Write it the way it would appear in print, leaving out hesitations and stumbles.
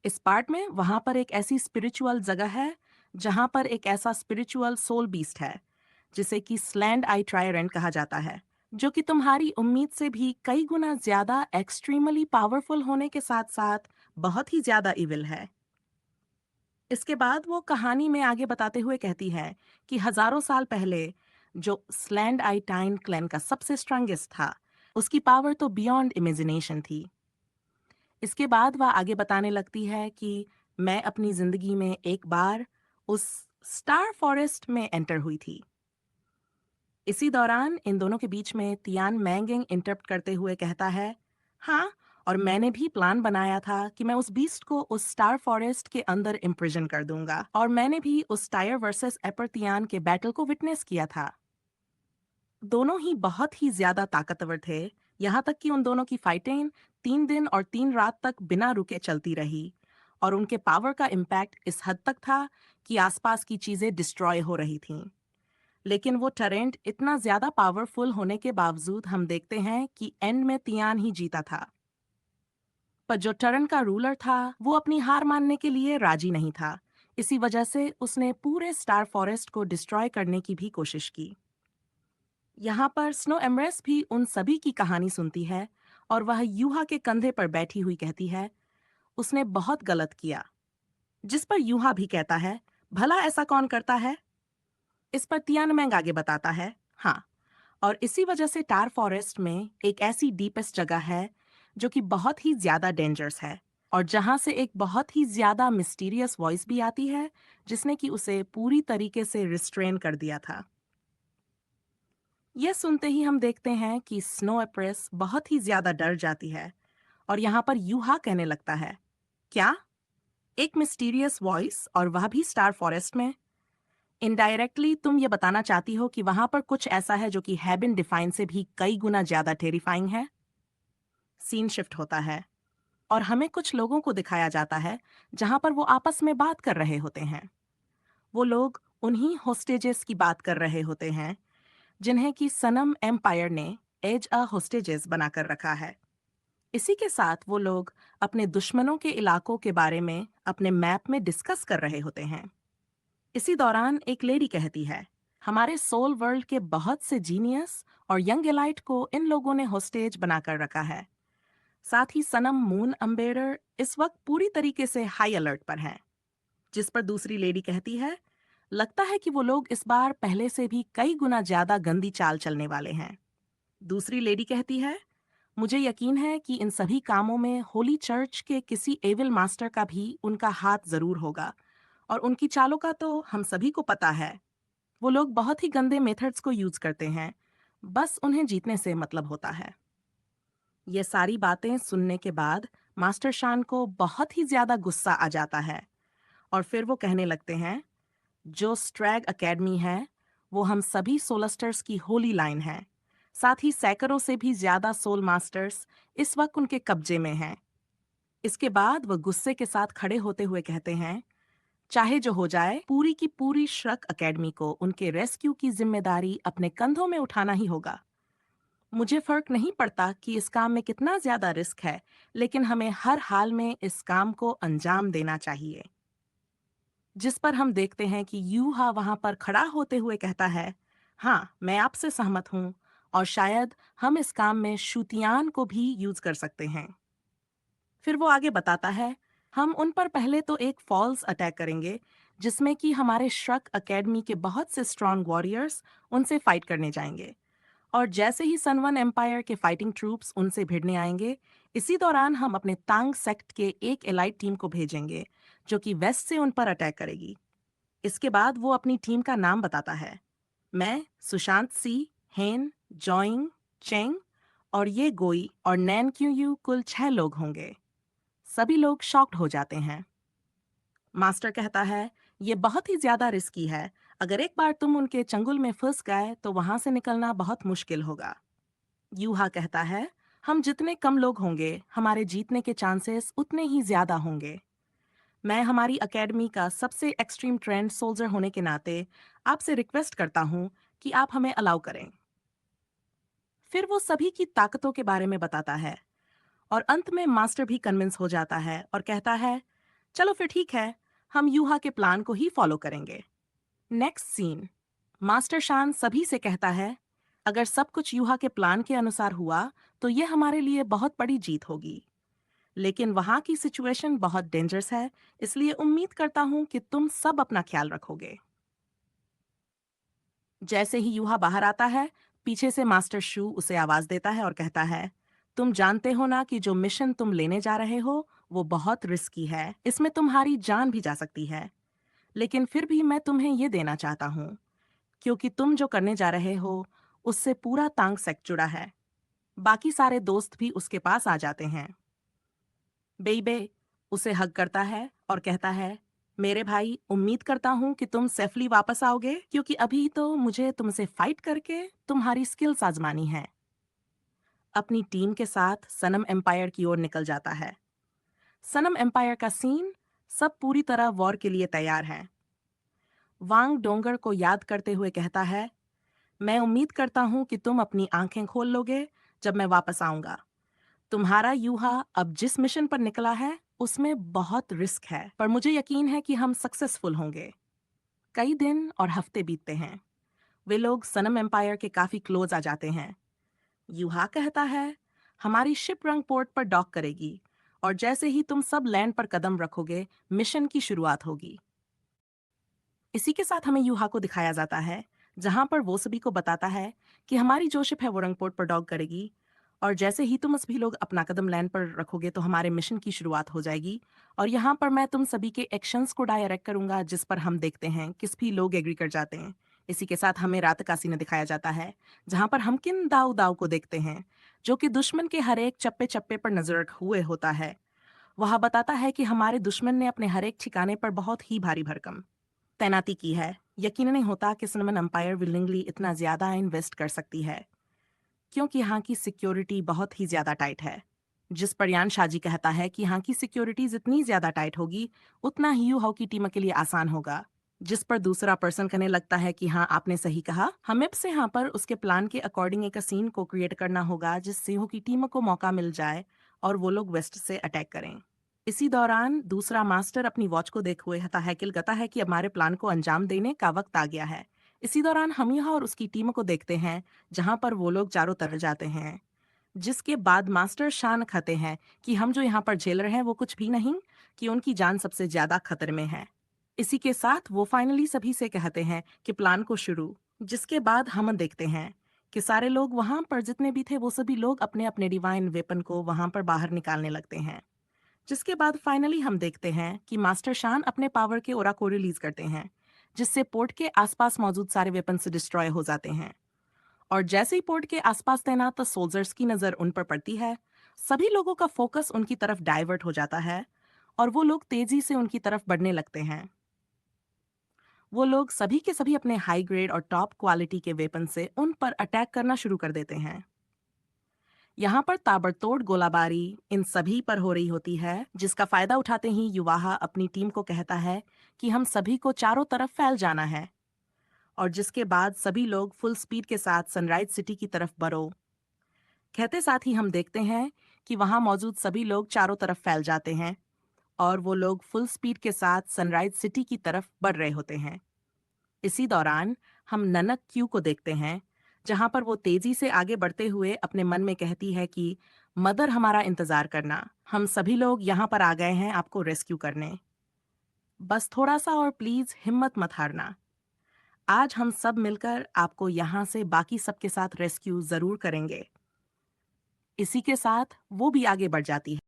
इस पार्ट में वहां पर एक ऐसी स्पिरिचुअल जगह है जहां पर एक ऐसा स्पिरिचुअल सोल बीस्ट है जिसे कि स्लैंड आई ट्रायरेंट कहा जाता है, जो कि तुम्हारी उम्मीद से भी कई गुना ज्यादा एक्सट्रीमली पावरफुल होने के साथ साथ बहुत ही ज्यादा इविल है। इसके बाद वो कहानी में आगे बताते हुए कहती है कि हजारों साल पहले जो स्लैंड आई टाइन क्लैन का सबसे स्ट्रांगेस्ट था, उसकी पावर तो बियॉन्ड इमेजिनेशन थी। इसके बाद वह आगे बताने लगती है कि मैं अपनी जिंदगी में एक बार उस स्टार फॉरेस्ट में एंटर हुई थी। इसी दौरान इन दोनों के बीच में तियान मैंगिंग इंटरप्ट करते हुए कहता है, हाँ, और मैंने भी प्लान बनाया था कि मैं उस बीस्ट को उस स्टार फॉरेस्ट के अंदर इम्प्रिजन कर दूंगा, और मैंने भी उस टायर वर्सेस एपर तियान के बैटल को विटनेस किया था। दोनों ही बहुत ही ज्यादा ताकतवर थे, यहाँ तक कि उन दोनों की फाइटिंग 3 दिन और 3 रात तक बिना रुके चलती रही, और उनके पावर का इम्पैक्ट इस हद तक था कि आसपास की चीजें डिस्ट्रॉय हो रही थीं। लेकिन वो टरेंट इतना ज्यादा पावरफुल होने के बावजूद हम देखते हैं कि एंड में तियान ही जीता था। पर जो टरन का रूलर था वो अपनी हार मानने के लिए राजी नहीं था। इसी वजह से उसने पूरे स्टार फॉरेस्ट को डिस्ट्रॉय करने की भी कोशिश की। यहाँ पर स्नो एमरेस भी उन सभी की कहानी सुनती है, और वह यूहा के कंधे पर बैठी हुई कहती है, उसने बहुत गलत किया। जिस पर यूहा भी कहता है, भला ऐसा कौन करता है। इस पर तियानमेंग आगे बताता है, हाँ, और इसी वजह से टार फॉरेस्ट में एक ऐसी डीपेस्ट जगह है जो कि बहुत ही ज्यादा डेंजरस है, और जहां से एक बहुत ही ज्यादा मिस्टीरियस वॉइस भी आती है जिसने कि उसे पूरी तरीके से रिस्ट्रेन कर दिया था। यह सुनते ही हम देखते हैं कि स्नो एप्रेस बहुत ही ज्यादा डर जाती है, और यहाँ पर यूहा कहने लगता है, क्या, एक मिस्टीरियस वॉइस और वह भी स्टार फॉरेस्ट में? इनडायरेक्टली तुम ये बताना चाहती हो कि वहां पर कुछ ऐसा है जो कि हैबिन डिफाइन से भी कई गुना ज्यादा टेरिफाइंग है। सीन शिफ्ट होता है और हमें कुछ लोगों को दिखाया जाता है जहां पर वो आपस में बात कर रहे होते हैं। वो लोग उन्हीं होस्टेजेस की बात कर रहे होते हैं जिन्हें कि सनम एम्पायर ने एज अ होस्टेजेस बनाकर रखा है। इसी के साथ वो लोग अपने दुश्मनों के इलाकों के बारे में अपने मैप में डिस्कस कर रहे होते हैं। इसी दौरान एक लेडी कहती है, हमारे सोल वर्ल्ड के बहुत से जीनियस और यंग एलाइट को इन लोगों ने होस्टेज बनाकर रखा है। साथ ही सनम मून अम्बेरर इस वक्त पूरी तरीके से हाई अलर्ट पर हैं। जिस पर दूसरी लेडी कहती है, लगता है कि वो लोग इस बार पहले से भी कई गुना ज्यादा गंदी चाल चलने वाले हैं। दूसरी लेडी कहती है, मुझे यकीन है कि इन सभी कामों में होली चर्च के किसी एविल मास्टर का भी उनका हाथ जरूर होगा, और उनकी चालों का तो हम सभी को पता है। वो लोग बहुत ही गंदे मेथड्स को यूज करते हैं, बस उन्हें जीतने से मतलब होता है। ये सारी बातें सुनने के बाद मास्टर शान को बहुत ही ज्यादा गुस्सा आ जाता है, और फिर वो कहने लगते हैं, जो स्ट्रैग एकेडमी है वो हम सभी सोलस्टर्स की होली लाइन है। साथ ही सैकड़ों से भी ज्यादा सोल मास्टर्स इस वक्त उनके कब्जे में हैं। इसके बाद वो गुस्से के साथ खड़े होते हुए कहते हैं, चाहे जो हो जाए, पूरी की पूरी श्रक एकेडमी को उनके रेस्क्यू की जिम्मेदारी अपने कंधों में उठाना ही होगा। मुझे फर्क नहीं पड़ता कि इस काम में कितना ज्यादा रिस्क है, लेकिन हमें हर हाल में इस काम को अंजाम देना चाहिए। जिस पर हम देखते हैं कि यूहा वहां पर खड़ा होते हुए कहता है, हाँ, मैं आपसे सहमत हूँ, और शायद हम इस काम में शूतियान को भी यूज कर सकते हैं। फिर वो आगे बताता है, हम उन पर पहले तो एक फॉल्स अटैक करेंगे जिसमें कि हमारे श्रक एकेडमी के बहुत से स्ट्रॉन्ग वॉरियर्स उनसे फाइट करने जाएंगे, और जैसे ही सनवन एम्पायर के फाइटिंग ट्रूप्स उनसे भिड़ने आएंगे, इसी दौरान हम अपने तांग सेक्ट के एक एलाइट टीम को भेजेंगे जो कि वेस्ट से उन पर अटैक करेगी। इसके बाद वो अपनी टीम का नाम बताता है, मैं, सुशांत सी, हेन, जॉइंग, चेंग, और ये गोई और नैन क्यू यू, कुल 6 लोग होंगे। सभी लोग शॉक्ड हो जाते हैं। मास्टर कहता है, ये बहुत ही ज्यादा रिस्की है, अगर एक बार तुम उनके चंगुल में फंस गए तो वहां से निकलना बहुत मुश्किल होगा। यूहा कहता है, हम जितने कम लोग होंगे हमारे जीतने के चांसेस उतने ही ज्यादा होंगे। मैं हमारी एकेडमी का सबसे एक्सट्रीम ट्रेंड सोल्जर होने के नाते आपसे रिक्वेस्ट करता हूँ कि आप हमें अलाउ करें। फिर वो सभी की ताकतों के बारे में बताता है, और अंत में मास्टर भी कन्विंस हो जाता है और कहता है, चलो फिर ठीक है, हम यूहा के प्लान को ही फॉलो करेंगे। Next scene. मास्टर शान सभी से कहता है, अगर सब कुछ यूहा के प्लान के अनुसार हुआ तो ये हमारे लिए बहुत बड़ी जीत होगी। लेकिन वहां की सिचुएशन बहुत डेंजरस है, इसलिए उम्मीद करता हूं कि तुम सब अपना ख्याल रखोगे। जैसे ही यूहा बाहर आता है, पीछे से मास्टर शू उसे आवाज देता है और कहता है, तुम जानते हो ना कि जो मिशन तुम लेने जा रहे हो वो बहुत रिस्की है, इसमें तुम्हारी जान भी जा सकती है। लेकिन फिर भी मैं तुम्हें ये देना चाहता हूँ, क्योंकि तुम जो करने जा रहे हो उससे पूरा तांग सेक्ट जुड़ा है। बाकी सारे दोस्त भी उसके पास आ जाते हैं। बेइबे उसे हग करता है और कहता है, मेरे भाई, उम्मीद करता हूँ कि तुम सेफली वापस आओगे, क्योंकि अभी तो मुझे तुमसे फाइट करके तुम्हारी स्किल्स आजमानी है। अपनी टीम के साथ सनम एम्पायर की ओर निकल जाता है। सनम एम्पायर का सीन। सब पूरी तरह वॉर के लिए तैयार हैं। वांग डोंगर को याद करते हुए कहता है, मैं उम्मीद करता हूँ कि तुम अपनी आंखें खोल लोगे जब मैं वापस आऊंगा। तुम्हारा यूहा अब जिस मिशन पर निकला है उसमें बहुत रिस्क है, पर मुझे यकीन है कि हम सक्सेसफुल होंगे। कई दिन और हफ्ते बीतते हैं। वे लोग सनम एम्पायर के काफी क्लोज आ जाते हैं। यूहा कहता है, हमारी शिप रंग पोर्ट पर डॉक करेगी और जैसे ही तुम सब लैंड पर कदम रखोगे मिशन की शुरुआत होगी। इसी के साथ हमें यूहा को दिखाया जाता है, जहां पर वो सभी को बताता है कि हमारी जो शिप है वो रंग पोर्ट पर डॉक करेगी और जैसे ही तुम सभी लोग अपना कदम लैंड पर रखोगे तो हमारे मिशन की शुरुआत हो जाएगी। और यहाँ पर मैं तुम सभी के एक्शंस को डायरेक्ट करूंगा, जिस पर हम देखते हैं किस भी लोग एग्री कर जाते हैं। इसी के साथ हमें रात का सीन दिखाया जाता है, जहां पर हम किन दाऊ दाऊ को देखते हैं, जो कि दुश्मन के हर एक चप्पे चप्पे पर नजर रखे हुए होता है। वह बताता है कि हमारे दुश्मन ने अपने हर एक ठिकाने पर बहुत ही भारी भरकम तैनाती की है। यकीन नहीं होता कि सिनेमन एम्पायर विलिंगली इतना ज्यादा इन्वेस्ट कर सकती है, क्योंकि यहाँ की सिक्योरिटी बहुत ही ज्यादा टाइट है। जिस पर यान शाजी कहता है कि यहाँ की सिक्योरिटी जितनी ज्यादा टाइट होगी उतना ही यू हाउ की टीम के लिए आसान होगा। जिस पर दूसरा पर्सन कहने लगता है कि हाँ, आपने सही कहा, हमें से यहाँ पर उसके प्लान के अकॉर्डिंग एक सीन को क्रिएट करना होगा जिससे यू की टीम को मौका मिल जाए और वो लोग वेस्ट से अटैक करें। इसी दौरान दूसरा मास्टर अपनी वॉच को देखे हुए हताहकिल कहता है कि हमारे प्लान को अंजाम देने का वक्त आ गया है। इसी दौरान हम यहाँ और उसकी टीम को देखते हैं, जहां पर वो लोग चारों तरफ जाते हैं। जिसके बाद मास्टर शान कहते हैं कि हम जो यहाँ पर झेल रहे हैं वो कुछ भी नहीं, कि उनकी जान सबसे ज्यादा खतरे में है। इसी के साथ वो फाइनली सभी से कहते हैं कि प्लान को शुरू। जिसके बाद हम देखते हैं कि सारे लोग वहां पर जितने भी थे वो सभी लोग अपने अपने डिवाइन वेपन को वहां पर बाहर निकालने लगते हैं। जिसके बाद फाइनली हम देखते हैं कि मास्टर शान अपने पावर के ओरा को रिलीज करते हैं, जिससे पोर्ट के आसपास मौजूद सारे वेपन से डिस्ट्रॉय हो जाते हैं। और जैसे ही पोर्ट के आसपास तैनात सोल्जर्स की नजर उन पर पड़ती है, सभी लोगों का फोकस उनकी तरफ डाइवर्ट हो जाता है और वो लोग तेजी से उनकी तरफ बढ़ने लगते हैं। वो लोग सभी के सभी अपने हाई ग्रेड और टॉप क्वालिटी के वेपन से उन पर अटैक करना शुरू कर देते हैं। यहाँ पर ताबड़तोड़ गोलाबारी इन सभी पर हो रही होती है, जिसका फायदा उठाते ही युवाहा अपनी टीम को कहता है कि हम सभी को चारों तरफ फैल जाना है। और जिसके बाद सभी लोग फुल स्पीड के साथ सनराइज सिटी की तरफ बढ़ो कहते साथ ही हम देखते हैं कि वहां मौजूद सभी लोग चारों तरफ फैल जाते हैं और वो लोग फुल स्पीड के साथ सनराइज सिटी की तरफ बढ़ रहे होते हैं। इसी दौरान हम ननक क्यू को देखते हैं, जहां पर वो तेजी से आगे बढ़ते हुए अपने मन में कहती है कि मदर, हमारा इंतजार करना, हम सभी लोग यहाँ पर आ गए हैं आपको रेस्क्यू करने। बस थोड़ा सा और प्लीज हिम्मत मत हारना। आज हम सब मिलकर आपको यहाँ से बाकी सबके साथ रेस्क्यू जरूर करेंगे। इसी के साथ वो भी आगे बढ़ जाती है।